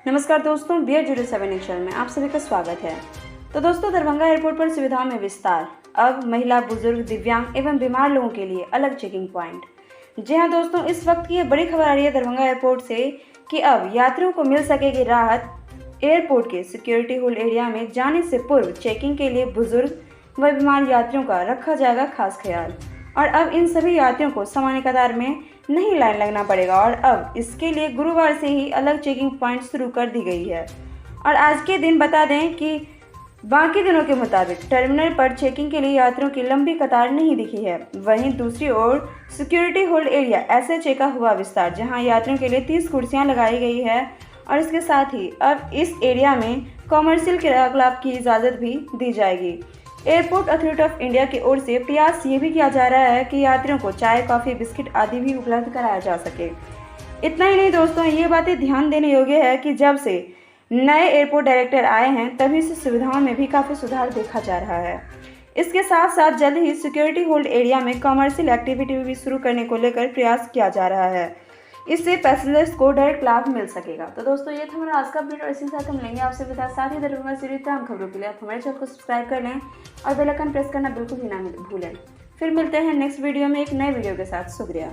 नमस्कार दोस्तों, BR07 action में आप सभी का स्वागत है। तो दोस्तों, दरभंगा एयरपोर्ट पर सुविधाओं में विस्तार। अब महिला, बुजुर्ग, दिव्यांग एवं बीमार लोगों के लिए अलग चेकिंग पॉइंट। जी हां दोस्तों, इस वक्त की ये बड़ी खबर आ रही है दरभंगा एयरपोर्ट से कि अब यात्रियों को मिल सकेगी राहत। एयरपोर्ट के सिक्योरिटी होल्ड एरिया में जाने से पूर्व चेकिंग के लिए बुजुर्ग व बीमार यात्रियों का रखा जाएगा खास ख्याल। और अब इन सभी यात्रियों को सामान्य कतार में नहीं लाइन लगना पड़ेगा और अब इसके लिए गुरुवार से ही अलग चेकिंग पॉइंट शुरू कर दी गई है। और आज के दिन बता दें कि बाकी दिनों के मुताबिक टर्मिनल पर चेकिंग के लिए यात्रियों की लंबी कतार नहीं दिखी है। वहीं दूसरी ओर सिक्योरिटी होल्ड एरिया ऐसे का हुआ विस्तार, जहां यात्रियों के लिए 30 कुर्सियां लगाई गई है। और इसके साथ ही अब इस एरिया में कॉमर्शियल क्रियाकलाप की इजाज़त भी दी जाएगी। एयरपोर्ट अथॉरिटी ऑफ इंडिया की ओर से प्रयास ये भी किया जा रहा है कि यात्रियों को चाय, कॉफ़ी, बिस्किट आदि भी उपलब्ध कराया जा सके। इतना ही नहीं दोस्तों, ये बातें ध्यान देने योग्य है कि जब से नए एयरपोर्ट डायरेक्टर आए हैं तभी से सुविधाओं में भी काफ़ी सुधार देखा जा रहा है। इसके साथ साथ जल्द ही सिक्योरिटी होल्ड एरिया में कमर्शियल एक्टिविटी भी शुरू करने को लेकर प्रयास किया जा रहा है। इससे पैसेंजर्स को डायरेक्ट लाभ मिल सकेगा। तो दोस्तों, ये था हमारा आज का वीडियो। इसी के साथ हम लेंगे आपसे विदा। साथ ही दरभंगा से जुड़ी तमाम खबरों के लिए आप हमारे चैनल को सब्सक्राइब कर लें और बेल आइकन प्रेस करना बिल्कुल भी ना भूलें। फिर मिलते हैं नेक्स्ट वीडियो में एक नए वीडियो के साथ। शुक्रिया।